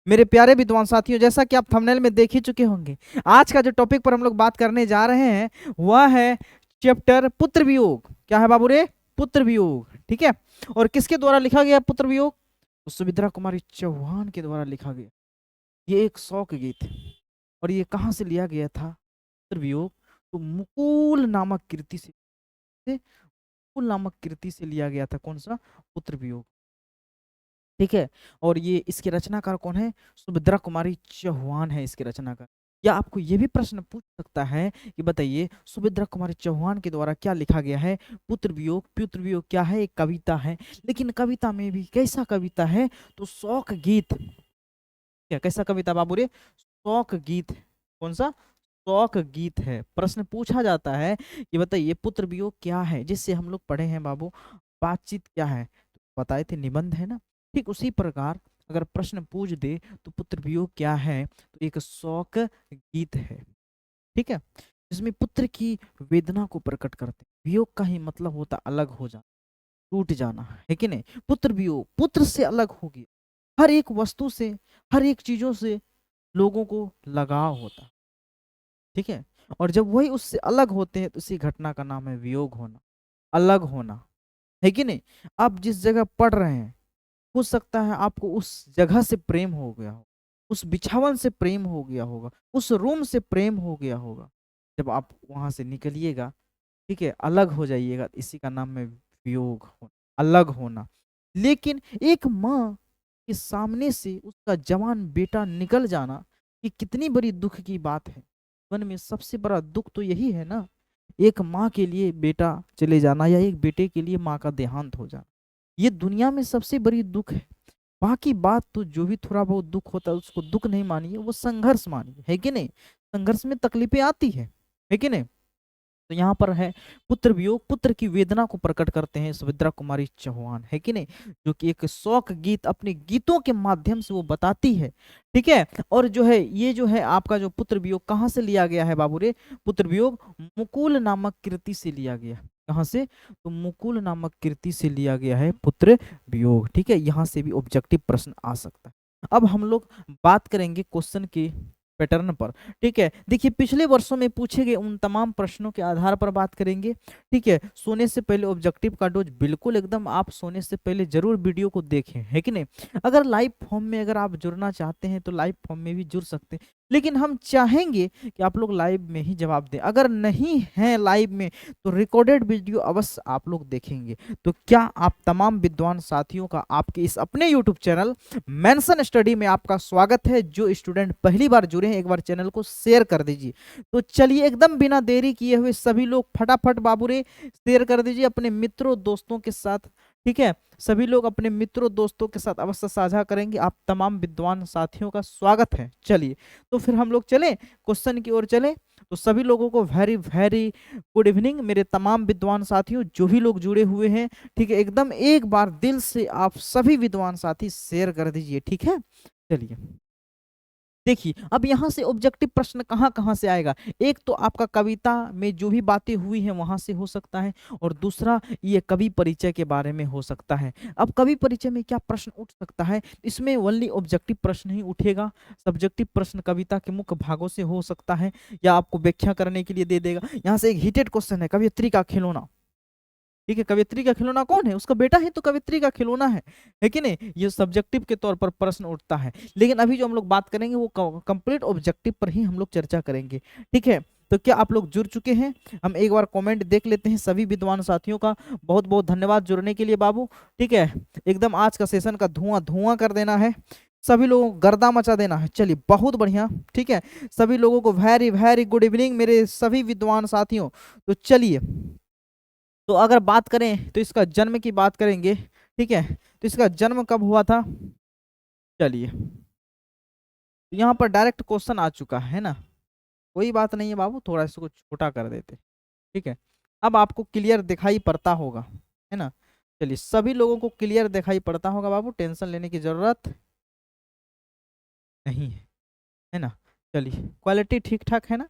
मेरे प्यारे विद्वान साथियों, जैसा कि आप थंबनेल में देख ही चुके होंगे, आज का जो टॉपिक पर हम लोग बात करने जा रहे हैं वह है चैप्टर पुत्र वियोग। क्या है बाबू रे? पुत्र वियोग। ठीक है। और किसके द्वारा लिखा गया पुत्र वियोग? तो सुभद्रा कुमारी चौहान के द्वारा लिखा गया। ये एक शौक गीत है। और ये कहाँ से लिया गया था पुत्र वियोग? तो मुकुल नामक कृति से मुकुल नामक कृति से लिया गया था। कौन सा? पुत्र वियोग। ठीक है। और ये इसके रचनाकार कौन है? सुभद्रा कुमारी चौहान है इसके रचनाकार। या आपको ये भी प्रश्न पूछ सकता है कि बताइए सुभद्रा कुमारी चौहान के द्वारा क्या लिखा गया है? पुत्र वियोग। पुत्र वियोग क्या है? एक कविता है। लेकिन कविता में भी कैसा कविता है? तो शौक गीत। क्या कैसा कविता बाबू रे? शौक गीत। कौन सा? शौक गीत है। प्रश्न पूछा जाता है कि बताइए पुत्र वियोग क्या है, जिससे हम लोग पढ़े हैं बाबू बातचीत क्या है, तो बताए थे निबंध है ना। ठीक उसी प्रकार अगर प्रश्न पूछ दे तो पुत्र वियोग क्या है, तो एक शौक गीत है। ठीक है। जिसमें पुत्र की वेदना को प्रकट करते हैं। वियोग का ही मतलब होता अलग हो जाना, टूट जाना, है कि नहीं? पुत्र वियोग, पुत्र से अलग हो गया। हर एक वस्तु से, हर एक चीजों से लोगों को लगाव होता। ठीक है। और जब वही उससे अलग होते हैं तो उसी घटना का नाम है वियोग होना, अलग होना, है कि नहीं? आप जिस जगह पढ़ रहे हैं, हो सकता है आपको उस जगह से प्रेम हो गया हो, उस बिछावन से प्रेम हो गया होगा, उस रूम से प्रेम हो गया होगा। जब आप वहां से निकलिएगा, ठीक है, अलग हो जाइएगा, इसी का नाम है वियोग होना, अलग होना। लेकिन एक माँ के सामने से उसका जवान बेटा निकल जाना, ये कितनी बड़ी दुख की बात है। जीवन में सबसे बड़ा दुख तो यही है ना, एक माँ के लिए बेटा चले जाना या एक बेटे के लिए माँ का देहांत हो जाना। ये दुनिया में सबसे बड़ी दुख है। बाकी बात तो जो भी थोड़ा बहुत दुख होता है उसको दुख नहीं मानिए, वो संघर्ष मानिए, है कि नहीं? संघर्ष में तकलीफें आती है कि नहीं? तो यहाँ पर है पुत्र वियोग, पुत्र की वेदना को प्रकट करते हैं सुभद्रा कुमारी चौहान, है कि नहीं? जो कि एक शौक गीत अपने गीतों के माध्यम से वो बताती है। ठीक है। और जो है ये जो है आपका जो पुत्र वियोग कहाँ से लिया गया है बाबू रे? पुत्र वियोग मुकुल नामक कृति से लिया गया। कहाँ से? तो मुकुल नामक कृति से लिया गया है पुत्र वियोग। ठीक है। यहाँ से भी ऑब्जेक्टिव प्रश्न आ सकता है। अब हम लोग बात करेंगे क्वेश्चन की पैटर्न पर। ठीक है। देखिए पिछले वर्षों में पूछे गए उन तमाम प्रश्नों के आधार पर बात करेंगे। ठीक है। सोने से पहले ऑब्जेक्टिव का डोज बिल्कुल एकदम आप सोने से पहले जरूर वीडियो को देखें, है कि नहीं? अगर लाइव फॉर्म में अगर आप जुड़ना चाहते हैं तो लाइव फॉर्म में भी जुड़ सकते हैं, लेकिन हम चाहेंगे कि आप लोग लाइव में ही जवाब दें। अगर नहीं है लाइव में तो रिकॉर्डेड वीडियो अवश्य आप लोग देखेंगे। तो क्या आप तमाम विद्वान साथियों का आपके इस अपने यूट्यूब चैनल मेंशन स्टडी में आपका स्वागत है। जो स्टूडेंट पहली बार जुड़े हैं एक बार चैनल को शेयर कर दीजिए। तो चलिए एकदम बिना देरी किए हुए सभी लोग फटाफट बाबूरे शेयर कर दीजिए अपने मित्रों दोस्तों के साथ। ठीक है। सभी लोग अपने मित्रों दोस्तों के साथ अवश्य साझा करेंगे। आप तमाम विद्वान साथियों का स्वागत है। चलिए तो फिर हम लोग चलें क्वेश्चन की ओर चलें। तो सभी लोगों को वेरी वेरी गुड इवनिंग मेरे तमाम विद्वान साथियों, जो भी लोग जुड़े हुए हैं। ठीक है। एकदम एक बार दिल से आप सभी विद्वान साथी शेयर कर दीजिए। ठीक है। चलिए देखिए अब यहाँ से ऑब्जेक्टिव प्रश्न कहाँ कहाँ से आएगा। एक तो आपका कविता में जो भी बातें हुई हैं वहां से हो सकता है, और दूसरा ये कवि परिचय के बारे में हो सकता है। अब कवि परिचय में क्या प्रश्न उठ सकता है? इसमें ओनली ऑब्जेक्टिव प्रश्न ही उठेगा। सब्जेक्टिव प्रश्न कविता के मुख्य भागों से हो सकता है या आपको व्याख्या करने के लिए दे देगा। यहाँ से एक हिटेड क्वेश्चन है, कवियत्री का खिलौना। ठीक है। कवियत्री का खिलौना कौन है? उसका बेटा ही तो कवियत्री का खिलौना है कि नहीं? ये सब्जेक्टिव के तौर पर प्रश्न उठता है। लेकिन अभी जो हम लोग बात करेंगे वो कंप्लीट ऑब्जेक्टिव पर ही हम लोग चर्चा करेंगे। ठीक है। तो क्या आप लोग जुड़ चुके हैं? हम एक बार कमेंट देख लेते हैं सभी विद्वान साथियों का। बहुत बहुत धन्यवाद जुड़ने के लिए बाबू। ठीक है। एकदम आज का सेशन का धुआं धुआं कर देना है, सभी लोगों को गर्दा मचा देना है। चलिए बहुत बढ़िया। ठीक है। सभी लोगों को वेरी वेरी गुड इवनिंग मेरे सभी विद्वान साथियों। तो चलिए तो अगर बात करें तो इसका जन्म की बात करेंगे। ठीक है। तो इसका जन्म कब हुआ था? चलिए तो यहाँ पर डायरेक्ट क्वेश्चन आ चुका है ना, कोई बात नहीं है बाबू, थोड़ा इसको छोटा कर देते। ठीक है। अब आपको क्लियर दिखाई पड़ता होगा, है ना? चलिए सभी लोगों को क्लियर दिखाई पड़ता होगा बाबू, टेंशन लेने की जरूरत नहीं है, है ना? चलिए क्वालिटी ठीक ठाक है ना?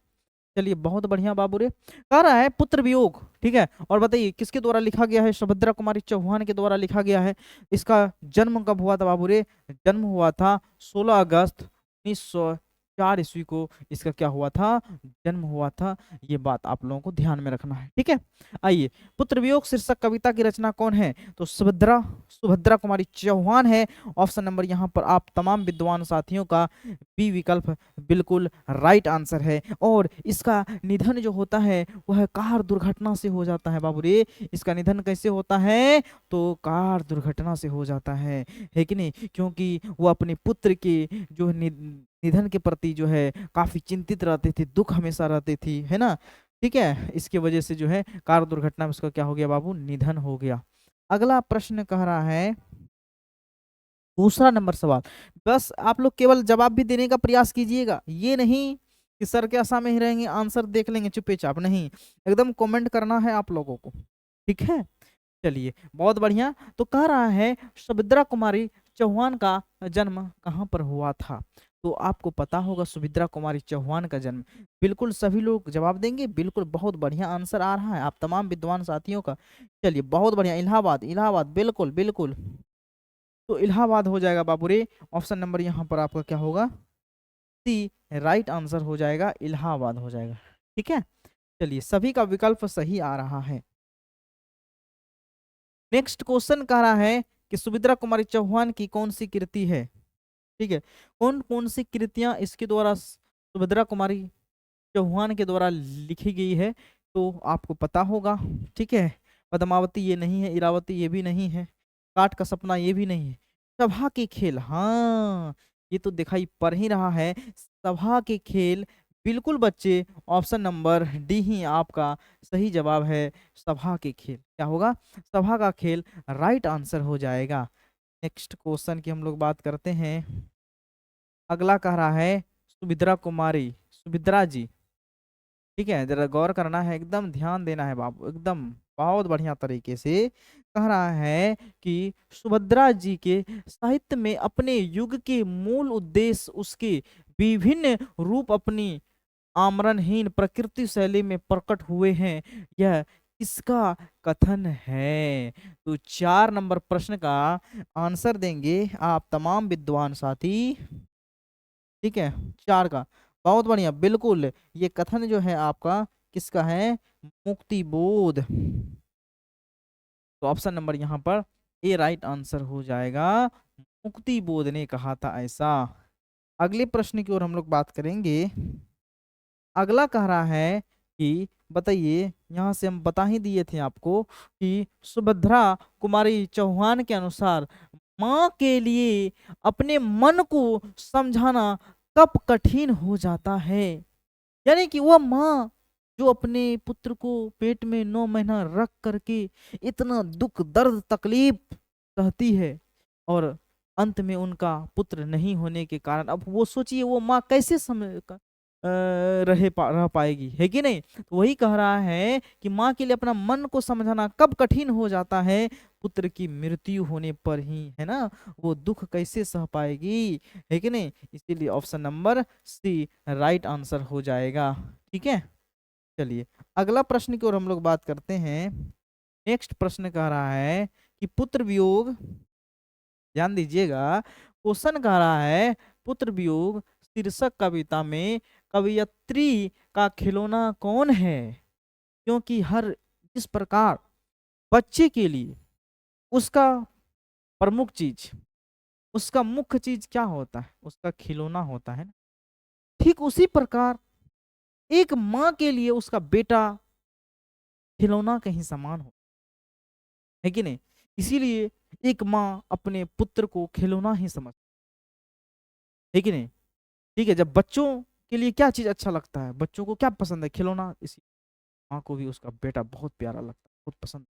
चलिए बहुत बढ़िया बाबू रे। कह रहा है पुत्र वियोग, ठीक है। और बताइए किसके द्वारा लिखा गया है? सुभद्रा कुमारी चौहान के द्वारा लिखा गया है। इसका जन्म कब हुआ था बाबू रे? जन्म हुआ था 16 अगस्त 1904 ईस्वी को इसका क्या हुआ था? जन्म हुआ था। ये बात आप लोगों को ध्यान में रखना है, ठीक है। आइए, पुत्र वियोग शीर्षक कविता की रचना कौन है? तो सुभद्रा सुभद्रा कुमारी चौहान है। ऑप्शन नंबर यहाँ पर आप तमाम विद्वान साथियों का बी विकल्प बिल्कुल राइट आंसर है। और इसका निधन जो होता है वह कार दुर्घटना से हो जाता है बाबू रे। इसका निधन कैसे होता है? तो कार दुर्घटना से हो जाता है कि नहीं? क्योंकि वो अपने पुत्र के जो निधन के प्रति जो है काफी चिंतित रहते थे, दुख हमेशा रहती थी, है ना। ठीक है, इसके वजह से जो है कार दुर्घटना में उसका क्या हो गया बाबू? निधन हो गया। अगला प्रश्न कह रहा है, दूसरा नंबर सवाल। बस आप लोग केवल जवाब भी देने का प्रयास कीजिएगा, ये नहीं कि सर के आशा में ही रहेंगे, आंसर देख लेंगे चुपे चाप, नहीं, एकदम कमेंट करना है आप लोगों को, ठीक है। चलिए बहुत बढ़िया। तो कह रहा है सुभद्रा कुमारी चौहान का जन्म कहाँ पर हुआ था? तो आपको पता होगा सुभद्रा कुमारी चौहान का जन्म, बिल्कुल सभी लोग जवाब देंगे, बिल्कुल बहुत बढ़िया आंसर आ रहा है आप तमाम विद्वान साथियों का। चलिए बहुत बढ़िया, इलाहाबाद, इलाहाबाद, बिल्कुल बिल्कुल। तो इलाहाबाद हो जाएगा बाबू रे। ऑप्शन नंबर यहाँ पर आपका क्या होगा? सी राइट आंसर हो जाएगा, इलाहाबाद हो जाएगा, ठीक है। चलिए सभी का विकल्प सही आ रहा है। नेक्स्ट क्वेश्चन कह रहा है कि सुभद्रा कुमारी चौहान की कौन सी कृति है? ठीक है, कौन कौन सी कृतियां इसके द्वारा सुभद्रा कुमारी चौहान के द्वारा लिखी गई है? तो आपको पता होगा, ठीक है। पद्मावती ये नहीं है, इरावती ये भी नहीं है, काट का सपना ये भी नहीं है, सभा के खेल, हाँ ये तो दिखाई पड़ ही रहा है, सभा के खेल। बिल्कुल बच्चे, ऑप्शन नंबर डी ही आपका सही जवाब है, सभा के खेल। क्या होगा? सभा का खेल राइट आंसर हो जाएगा। नेक्स्ट क्वेश्चन की हम लोग बात करते हैं। अगला कह रहा है सुभद्रा कुमारी, सुभद्रा जी, ठीक है, जरा गौर करना है, एकदम ध्यान देना है बाबू, एकदम बहुत बढ़िया तरीके से। कह रहा है कि सुभद्रा जी के साहित्य में अपने युग के मूल उद्देश्य उसके विभिन्न रूप अपनी आमरणहीन प्रकृति शैली में प्रकट हुए हैं, यह किसका कथन है? तो 4 नंबर प्रश्न का आंसर देंगे आप तमाम विद्वान साथी, ठीक है। 4 का, बहुत बढ़िया, बिल्कुल ये कथन जो है आपका किसका है? मुक्ति बोध। तो ऑप्शन नंबर यहाँ पर ए राइट आंसर हो जाएगा, मुक्ति बोध ने कहा था ऐसा। अगले प्रश्न की ओर हम लोग बात करेंगे। अगला कह रहा है कि बताइए, यहाँ से हम बता ही दिए थे आपको कि सुभद्रा कुमारी चौहान के अनुसार माँ के लिए अपने मन को समझाना कब कठिन हो जाता है? यानी कि वह माँ जो अपने पुत्र को पेट में 9 महीना रख करके इतना दुख दर्द तकलीफ सहती है, और अंत में उनका पुत्र नहीं होने के कारण अब वो सोचिए वो माँ कैसे रह पाएगी, है कि नहीं। तो वही कह रहा है कि माँ के लिए अपना मन को समझाना कब कठिन हो जाता है? पुत्र की मृत्यु होने पर ही, है ना। वो दुख कैसे सह पाएगी, है कि नहीं। इसीलिए option number C right answer हो जाएगा, ठीक है। चलिए अगला प्रश्न की ओर हम लोग बात करते हैं। नेक्स्ट प्रश्न कह रहा है कि पुत्र वियोग, ध्यान दीजिएगा, क्वेश्चन कह रहा है पुत्र वियोग शीर्षक कविता में कवयित्री का खिलौना कौन है? क्योंकि हर इस प्रकार बच्चे के लिए उसका प्रमुख चीज, उसका मुख्य चीज क्या होता है? उसका खिलौना होता है ना। ठीक उसी प्रकार एक माँ के लिए उसका बेटा खिलौना कहीं समान हो, है कि नहीं। इसीलिए एक माँ अपने पुत्र को खिलौना ही समझ, है कि नहीं। ठीक है, जब बच्चों के लिए क्या चीज अच्छा लगता है, बच्चों को क्या पसंद है? खिलौना। इसी माँ को भी उसका बेटा बहुत प्यारा लगता है, बहुत पसंद,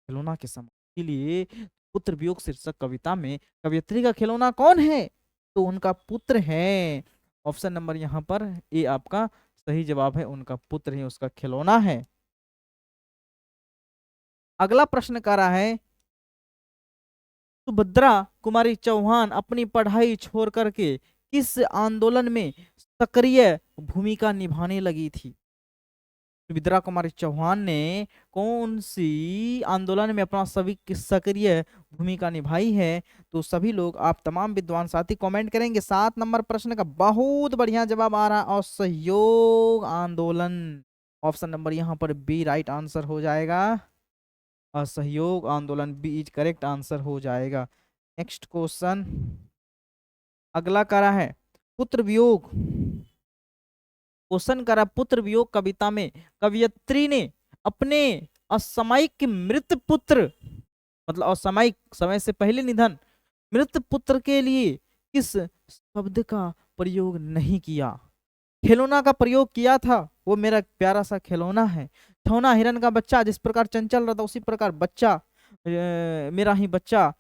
खिलौना के समान। इसीलिए पुत्र वियोग शीर्षक कविता में कवयित्री का खिलौना कौन है? तो उनका पुत्र है। ऑप्शन नंबर यहाँ पर ए आपका सही जवाब है, उनका पुत्र ही उसका खिलौना है। अगला प्रश्न कर रहा है सुभद्रा कुमारी चौहान अपनी पढ़ाई छोड़ करके किस आंदोलन में सक्रिय भूमिका निभाने लगी थी? सुभद्रा कुमारी चौहान ने कौन सी आंदोलन में अपना सभी सक्रिय भूमिका निभाई है? तो सभी लोग, आप तमाम विद्वान साथी कमेंट करेंगे। 7 नंबर प्रश्न का बहुत बढ़िया जवाब आ रहा, असहयोग आंदोलन। ऑप्शन नंबर यहाँ पर बी राइट आंसर हो जाएगा। असहयोग आंदोलन बी इज करेक्ट आंसर हो जाएगा। नेक्स्ट क्वेश्चन अगला करा है पुत्र वियोग। क्वेश्चन करा पुत्र वियोग कविता में कवयित्री ने अपने असामयिक मृत पुत्र, मतलब असामयिक समय से पहले निधन मृत पुत्र के लिए किस शब्द का प्रयोग नहीं किया? खिलौना का प्रयोग किया था। वो मेरा प्यारा सा खिलौना है। छौना हिरन का बच्चा, जिस प्रकार चंचल रहा था उसी प्रकार बच्चा, मेरा ही बच्चा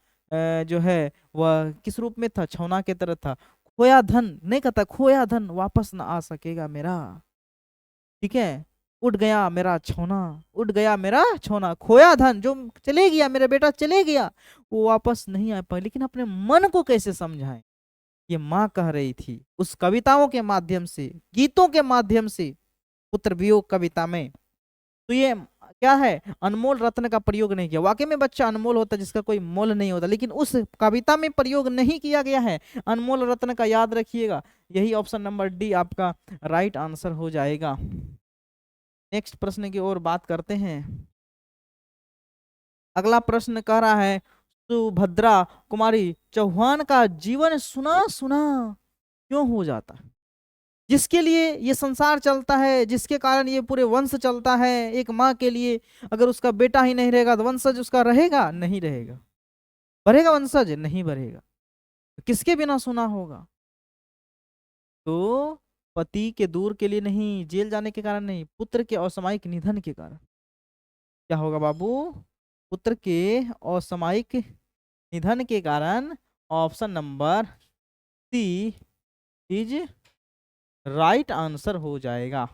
जो है वह किस रूप में था? छौना के तरह था। खोया धन नहीं कहता, खोया धन वापस ना आ सकेगा मेरा, ठीक है। उड़ गया मेरा छौना, उड़ गया मेरा छौना, खोया धन जो चले गया, मेरा बेटा चले गया, वो वापस नहीं आ पाए। लेकिन अपने मन को कैसे समझाएं? ये माँ कह रही थी उस कविताओं के माध्यम से, गीतों के माध्यम से, पुत्र वियोग कविता में। तो ये क्या है? अनमोल रत्न का प्रयोग नहीं किया। वाकई में बच्चा अनमोल होता है जिसका कोई मोल नहीं होता, लेकिन उस कविता में प्रयोग नहीं किया गया है अनमोल रत्न का, याद रखिएगा। यही ऑप्शन नंबर डी आपका राइट आंसर हो जाएगा। नेक्स्ट प्रश्न की ओर बात करते हैं। अगला प्रश्न कह रहा है सुभद्रा कुमारी चौहान का जीवन सुना सुना क्यों हो जाता है? जिसके लिए ये संसार चलता है, जिसके कारण ये पूरे वंश चलता है, एक माँ के लिए अगर उसका बेटा ही नहीं रहेगा तो वंशज उसका रहेगा नहीं रहेगा? बढ़ेगा वंशज? नहीं बढ़ेगा। तो किसके बिना सुना होगा? तो पति के दूर के लिए नहीं, जेल जाने के कारण नहीं, पुत्र के असामयिक निधन के कारण। क्या होगा बाबू? पुत्र के असामयिक निधन के कारण। Option number C is right answer हो जाएगा।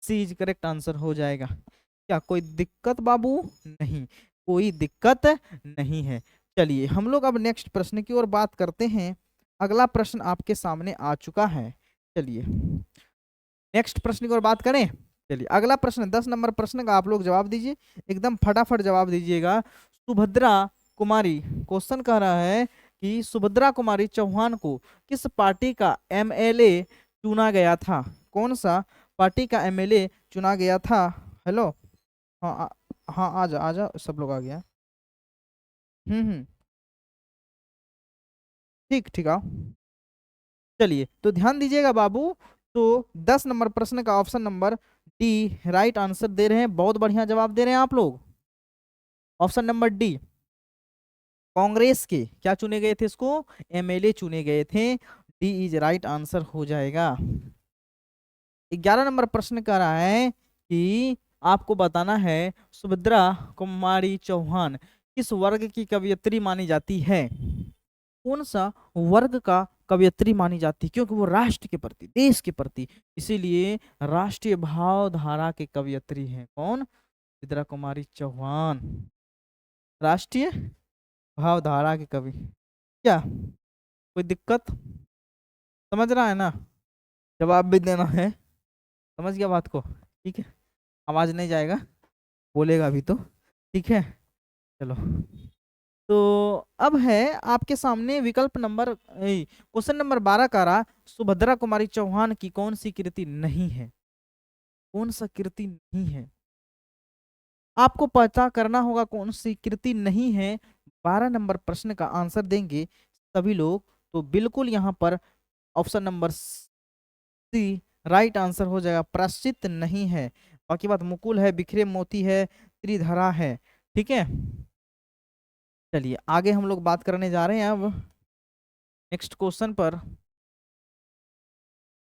सी इज करेक्ट आंसर हो जाएगा। क्या कोई दिक्कत बाबू? नहीं, कोई दिक्कत नहीं है। चलिए हम लोग अब नेक्स्ट प्रश्न की ओर बात करते हैं। अगला प्रश्न आपके सामने आ चुका है। चलिए नेक्स्ट प्रश्न की ओर बात करें। चलिए अगला प्रश्न 10 नंबर प्रश्न का आप लोग जवाब दीजिए, एकदम फटाफट जवाब दीजिएगा। सुभद्रा कुमारी, क्वेश्चन कह रहा है कि सुभद्रा कुमारी चौहान को किस पार्टी का एमएलए चुना गया था? कौन सा पार्टी का एमएलए चुना गया था? हेलो, हाँ हाँ, आजा आजा, सब लोग आ गया। हम्म, ठीक ठीक आओ। चलिए तो ध्यान दीजिएगा बाबू। तो 10 नंबर प्रश्न का option number D right answer दे रहे हैं। बहुत बढ़िया जवाब दे रहे हैं आप लोग। ऑप्शन नंबर डी, कांग्रेस के क्या चुने गए थे? इसको एमएलए चुने गए थे। डी इज राइट आंसर हो जाएगा। 11 नंबर प्रश्न कह रहा है कि आपको बताना है सुभद्रा कुमारी चौहान किस वर्ग की कवयित्री मानी जाती है? कौन सा वर्ग का कवयित्री मानी जाती है? क्योंकि वो राष्ट्र के प्रति, देश के प्रति, इसीलिए राष्ट्रीय भावधारा के कवयित्री हैं। कौन? सुभद्रा कुमारी चौहान राष्ट्रीय भावधारा के कवि। क्या कोई दिक्कत? समझ रहा है ना? जवाब भी देना है। समझ गया बात को? ठीक है, आवाज नहीं जाएगा, बोलेगा भी तो, ठीक है। चलो तो अब है आपके सामने विकल्प नंबर क्वेश्चन नंबर 12 का रहा सुभद्रा कुमारी चौहान की कौन सी कृति नहीं है? कौन सा कृति नहीं है? आपको पता करना होगा कौन सी कृति नहीं है। 12 नंबर प्रश्न का आंसर देंगे सभी लोग तो बिल्कुल यहाँ पर option number C right answer हो जाएगा। प्रायश्चित नहीं है। बाकी बात मुकुल है, बिखरे मोती है, त्रिधरा है, ठीक है। चलिए आगे हम लोग बात करने जा रहे हैं अब नेक्स्ट क्वेश्चन पर।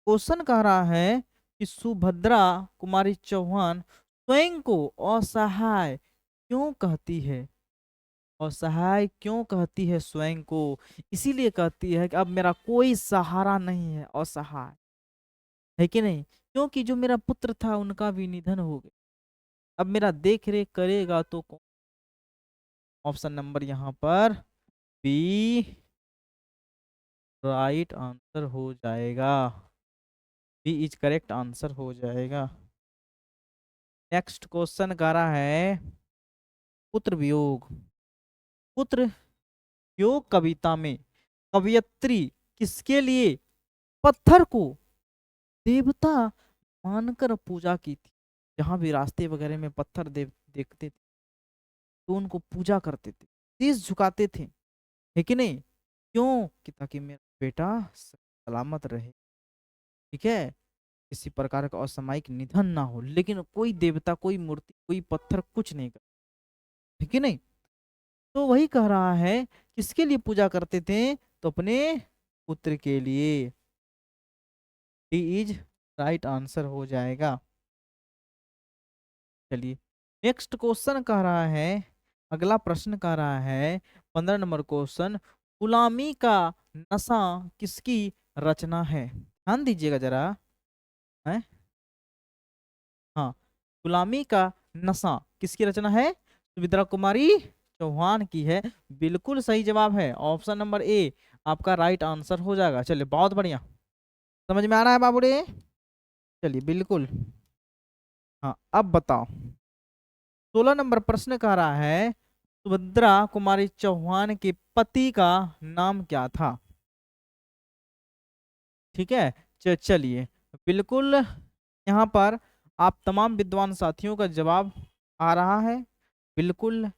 क्वेश्चन कह रहा है कि सुभद्रा कुमारी चौहान स्वयं को असहाय क्यों कहती है? असहाय क्यों कहती है स्वयं को? इसीलिए कहती है कि अब मेरा कोई सहारा नहीं है, असहाय है कि नहीं? क्योंकि जो मेरा पुत्र था उनका भी निधन हो गया, अब मेरा देख रेख करेगा तो कौन? ऑप्शन नंबर यहाँ पर बी राइट आंसर हो जाएगा। बी इज करेक्ट आंसर हो जाएगा। नेक्स्ट क्वेश्चन कह रहा है पुत्र वियोग। पुत्र वियोग कविता में कवयित्री किसके लिए पत्थर को देवता मानकर पूजा की थी? जहां भी रास्ते वगैरह में पत्थर देखते थे तो उनको पूजा करते थे, शीश झुकाते थे, है कि नहीं? क्यों? कि ताकि मेरा बेटा सलामत रहे, ठीक है, किसी प्रकार का असामयिक निधन ना हो। लेकिन कोई देवता, कोई मूर्ति, कोई पत्थर कुछ नहीं कर, है कि नहीं? तो वही कह रहा है किसके लिए पूजा करते थे? तो अपने पुत्र के लिए। डी इज राइट आंसर हो जाएगा। चलिए नेक्स्ट क्वेश्चन कह रहा है, अगला प्रश्न कह रहा है 15 नंबर क्वेश्चन, गुलामी का नशा किसकी रचना है? ध्यान दीजिएगा जरा, है? हाँ, गुलामी का नशा किसकी रचना है? सुमित्रा कुमारी चौहान की है। बिल्कुल सही जवाब है, ऑप्शन नंबर ए आपका राइट आंसर हो जाएगा। चलिए बहुत बढ़िया, समझ में आ रहा है बाबू रे? चलिए बिल्कुल। हाँ अब बताओ, 16 नंबर प्रश्न कह रहा है सुभद्रा कुमारी चौहान के पति का नाम क्या था? ठीक है, चलिए बिल्कुल यहाँ पर आप तमाम विद्वान साथियों का जवाब आ रहा है। बिल्कुल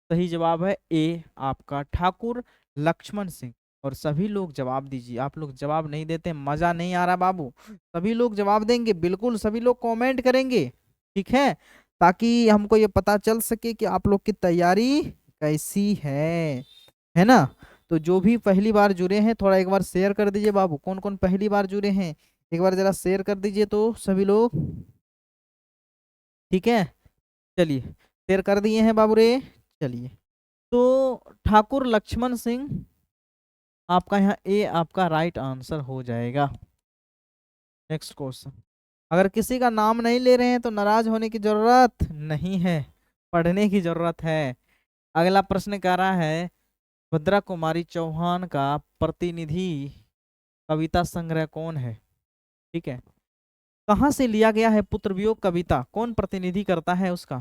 सही जवाब है ए आपका, ठाकुर लक्ष्मण सिंह। और सभी लोग जवाब दीजिए, आप लोग जवाब नहीं देते मजा नहीं आ रहा बाबू। सभी लोग जवाब देंगे, बिल्कुल सभी लोग कमेंट करेंगे, ठीक है, ताकि हमको ये पता चल सके कि आप लोग की तैयारी कैसी है ना? तो जो भी पहली बार जुड़े हैं थोड़ा एक बार शेयर कर दीजिए बाबू। कौन कौन पहली बार जुड़े हैं एक बार जरा शेयर कर दीजिए तो सभी लोग, ठीक है। चलिए शेयर कर दिए हैं बाबू रे। चलिए तो ठाकुर लक्ष्मण सिंह आपका यहाँ ए आपका राइट आंसर हो जाएगा। नेक्स्ट क्वेश्चन, अगर किसी का नाम नहीं ले रहे हैं तो नाराज होने की जरूरत नहीं है, पढ़ने की जरूरत है। अगला प्रश्न कह रहा है भद्रा कुमारी चौहान का प्रतिनिधि कविता संग्रह कौन है? ठीक है, कहाँ से लिया गया है पुत्र वियोग कविता, कौन प्रतिनिधि करता है उसका?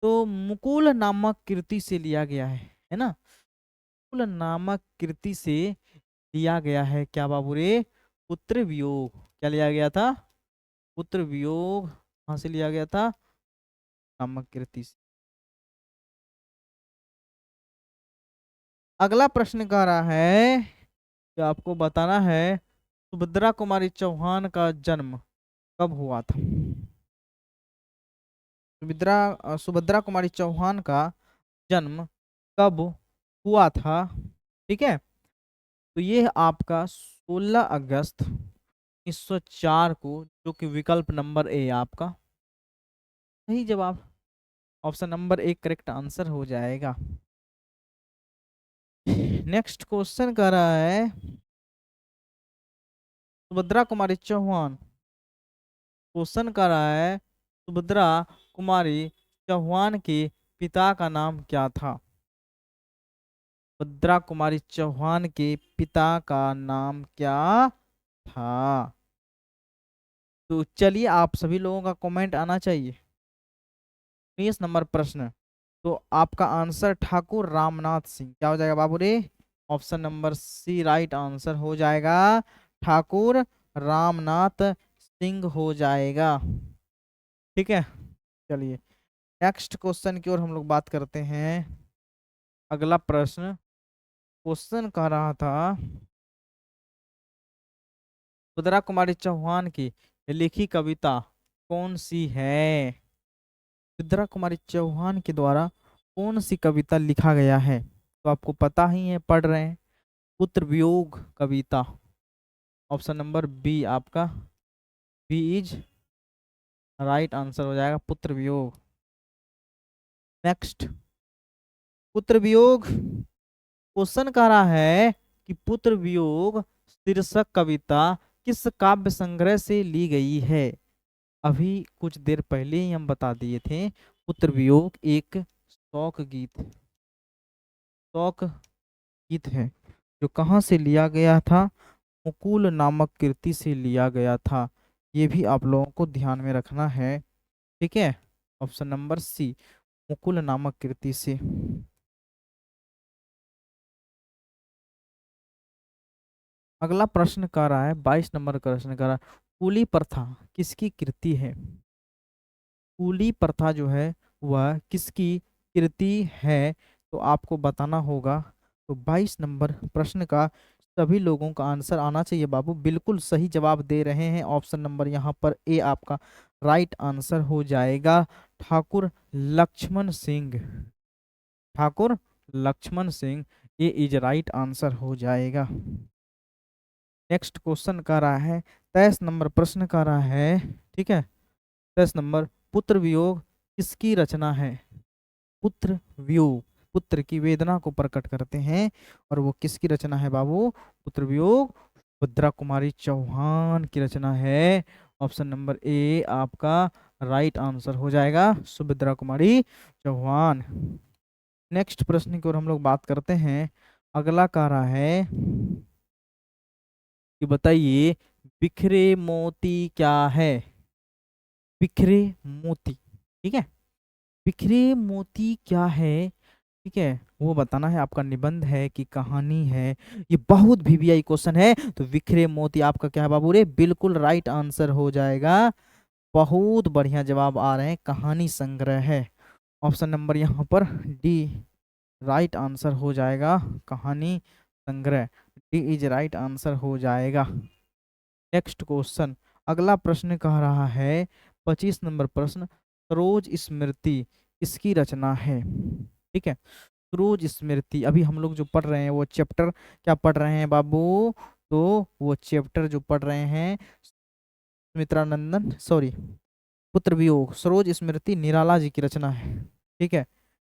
तो मुकुल नामक कृति से लिया गया है ना? मुकुल नामक कृति से लिया गया है क्या बाबू रे? पुत्र वियोग। क्या लिया गया था? पुत्र वियोग कहाँ से लिया गया था? नामक कृति से। अगला प्रश्न कह रहा है कि आपको बताना है सुभद्रा कुमारी चौहान का जन्म कब हुआ था? सुभद्रा कुमारी चौहान का जन्म कब हुआ था? ठीक है, तो ये आपका 16 अगस्त 1904 को, जो कि विकल्प नंबर ए आपका सही जवाब, option number A correct answer हो जाएगा। नेक्स्ट क्वेश्चन कर रहा है सुभद्रा कुमारी चौहान, क्वेश्चन कर रहा है सुभद्रा कुमारी चौहान के पिता का नाम क्या था? भद्रा कुमारी चौहान के पिता का नाम क्या था? तो चलिए आप सभी लोगों का कमेंट आना चाहिए। 20 नंबर प्रश्न, तो आपका आंसर ठाकुर रामनाथ सिंह, क्या हो जाएगा बाबू रे? Option number C right answer हो जाएगा, ठाकुर रामनाथ सिंह हो जाएगा। ठीक है, चलिए नेक्स्ट क्वेश्चन की ओर हम लोग बात करते हैं। अगला प्रश्न, क्वेश्चन कह रहा था सुभद्रा कुमारी चौहान की लिखी कविता कौन सी है? सुभद्रा कुमारी चौहान के द्वारा कौन सी कविता लिखा गया है? तो आपको पता ही है, पढ़ रहे हैं, पुत्र वियोग कविता। ऑप्शन नंबर बी आपका, बी इज राइट आंसर हो जाएगा, पुत्र वियोग। नेक्स्ट, पुत्र वियोग क्वेश्चन कह रहा है कि पुत्र वियोग शीर्षक कविता किस काव्य संग्रह से ली गई है? अभी कुछ देर पहले ही हम बता दिए थे, पुत्र वियोग एक शौक गीत है, जो कहाँ से लिया गया था? मुकुल नामक कृति से लिया गया था। ये भी आप लोगों को ध्यान में रखना है, ठीक है। ऑप्शन नंबर सी, मुकुल नामक कृति से। अगला प्रश्न कर रहा है, 22 नंबर का प्रश्न कर रहा है, कूली प्रथा किसकी कृति है? कूली प्रथा जो है वह किसकी कृति है, तो आपको बताना होगा। तो 22 नंबर प्रश्न का सभी लोगों का आंसर आना चाहिए बाबू। बिल्कुल सही जवाब दे रहे हैं। ऑप्शन नंबर यहाँ पर ए आपका राइट आंसर हो जाएगा। ठाकुर लक्ष्मण सिंह, ठाकुर लक्ष्मण सिंह, ये इज राइट आंसर हो जाएगा। नेक्स्ट क्वेश्चन कर रहा है, 23 नंबर प्रश्न कर रहा है, ठीक है। 23 नंबर, पुत्र वियोग किसकी रचना है? पुत्र वियोग, पुत्र की वेदना को प्रकट करते हैं, और वो किसकी रचना है बाबू? पुत्र वियोग सुभद्रा कुमारी चौहान की रचना है। ऑप्शन नंबर ए आपका राइट आंसर हो जाएगा, सुभद्रा कुमारी चौहान। नेक्स्ट प्रश्न की ओर हम लोग बात करते हैं। अगला कह रहा है कि बताइए, बिखरे मोती क्या है? बिखरे मोती, ठीक है, बिखरे मोती क्या है, ठीक है, वो बताना है। आपका निबंध है कि कहानी है? ये बहुत वीवीआई क्वेश्चन है। तो बिखरे मोती आपका क्या है बाबू रे? बिल्कुल राइट आंसर हो जाएगा। बहुत बढ़िया जवाब आ रहे हैं, कहानी संग्रह है। ऑप्शन नंबर यहाँ पर डी राइट आंसर हो जाएगा, कहानी संग्रह। डी इज राइट आंसर हो जाएगा। नेक्स्ट क्वेश्चन, अगला प्रश्न कह रहा है, 25 नंबर प्रश्न, सरोज स्मृति किसकी रचना है? ठीक है, सरोज स्मृति अभी हम लोग जो पढ़ रहे हैं वो चैप्टर क्या पढ़ रहे हैं बाबू? तो वो चैप्टर जो पढ़ रहे हैं सुमित्रानंदन, सॉरी, पुत्र वियोग, सरोज स्मृति निराला जी की रचना है। ठीक है,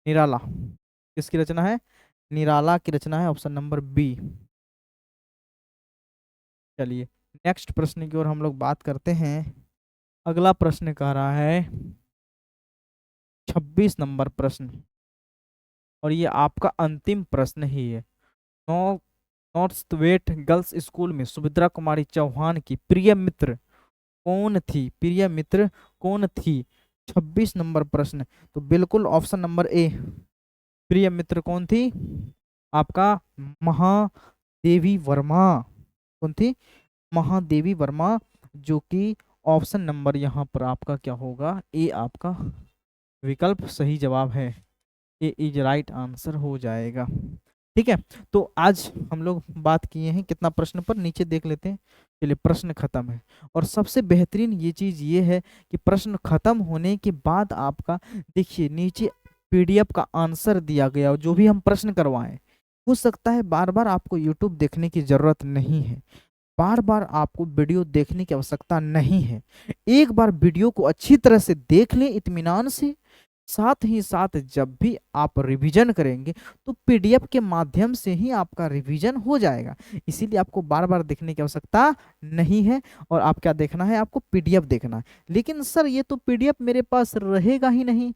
निराला किसकी रचना है? निराला की रचना है। Option number B. चलिए नेक्स्ट प्रश्न की ओर हम लोग बात करते हैं। अगला प्रश्न कह रहा है 26 नंबर प्रश्न, और ये आपका अंतिम प्रश्न ही है। नॉ नॉर्थ वेट गर्ल्स स्कूल में सुभद्रा कुमारी चौहान की प्रिय मित्र कौन थी? प्रिय मित्र कौन थी? 26 नंबर प्रश्न। तो बिल्कुल ऑप्शन नंबर ए, प्रिय मित्र कौन थी? आपका महादेवी वर्मा। कौन थी? महादेवी वर्मा, जो कि ऑप्शन नंबर यहाँ पर आपका क्या होगा? ए आपका विकल्प सही जवाब है। ए इज राइट आंसर हो जाएगा। ठीक है, तो आज हम लोग बात किए हैं कितना प्रश्न पर, नीचे देख लेते हैं। चलिए प्रश्न खत्म है, और सबसे बेहतरीन ये चीज ये है कि प्रश्न खत्म होने के बाद आपका देखिए नीचे पीडीएफ का आंसर दिया गया, जो भी हम प्रश्न करवाएं। हो सकता है बार बार आपको यूट्यूब देखने की जरूरत नहीं है, बार बार आपको वीडियो देखने की आवश्यकता नहीं है। एक बार वीडियो को अच्छी तरह से देख लें इत्मीनान से, साथ ही साथ जब भी आप रिवीजन करेंगे तो पीडीएफ के माध्यम से ही आपका रिवीजन हो जाएगा। इसीलिए आपको बार बार देखने की आवश्यकता नहीं है, और आप क्या देखना है? आपको पीडीएफ देखना है। लेकिन सर ये तो पीडीएफ मेरे पास रहेगा ही नहीं,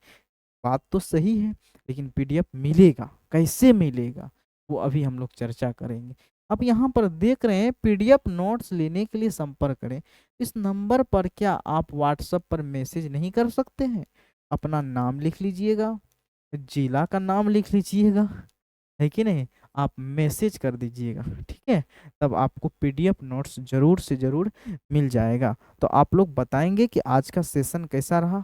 बात तो सही है, लेकिन पीडीएफ मिलेगा, कैसे मिलेगा वो अभी हम लोग चर्चा करेंगे। अब यहाँ पर देख रहे हैं, पीडीएफ नोट्स लेने के लिए संपर्क करें इस नंबर पर। क्या आप व्हाट्सएप पर मैसेज नहीं कर सकते हैं? अपना नाम लिख लीजिएगा, जिला का नाम लिख लीजिएगा, है कि नहीं, आप मैसेज कर दीजिएगा, ठीक है, तब आपको पीडीएफ नोट्स जरूर से जरूर मिल जाएगा। तो आप लोग बताएंगे कि आज का सेशन कैसा रहा,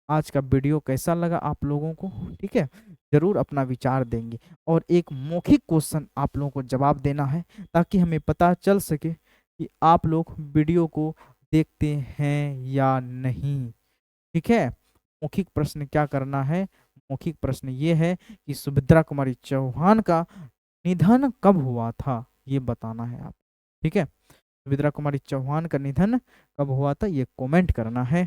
आज का वीडियो कैसा लगा आप लोगों को, ठीक है, जरूर अपना विचार देंगे। और एक मौखिक क्वेश्चन आप लोगों को जवाब देना है, ताकि हमें पता चल सके कि आप लोग वीडियो को देखते हैं या नहीं। ठीक है, मौखिक प्रश्न क्या करना है? मौखिक प्रश्न ये है कि सुभद्रा कुमारी चौहान का निधन कब हुआ था, ये बताना है आप। ठीक है, सुभद्रा कुमारी चौहान का निधन कब हुआ था, ये कमेंट करना है।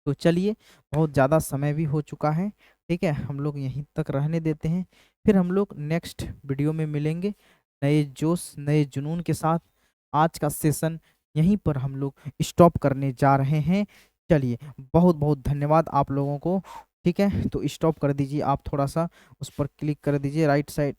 तो चलिए, बहुत ज़्यादा समय भी हो चुका है, ठीक है, हम लोग यहीं तक रहने देते हैं। फिर हम लोग नेक्स्ट वीडियो में मिलेंगे नए जोश नए जुनून के साथ। आज का सेशन यहीं पर हम लोग स्टॉप करने जा रहे हैं। चलिए, बहुत बहुत धन्यवाद आप लोगों को। ठीक है, तो स्टॉप कर दीजिए आप, थोड़ा सा उस पर क्लिक कर दीजिए राइट साइड।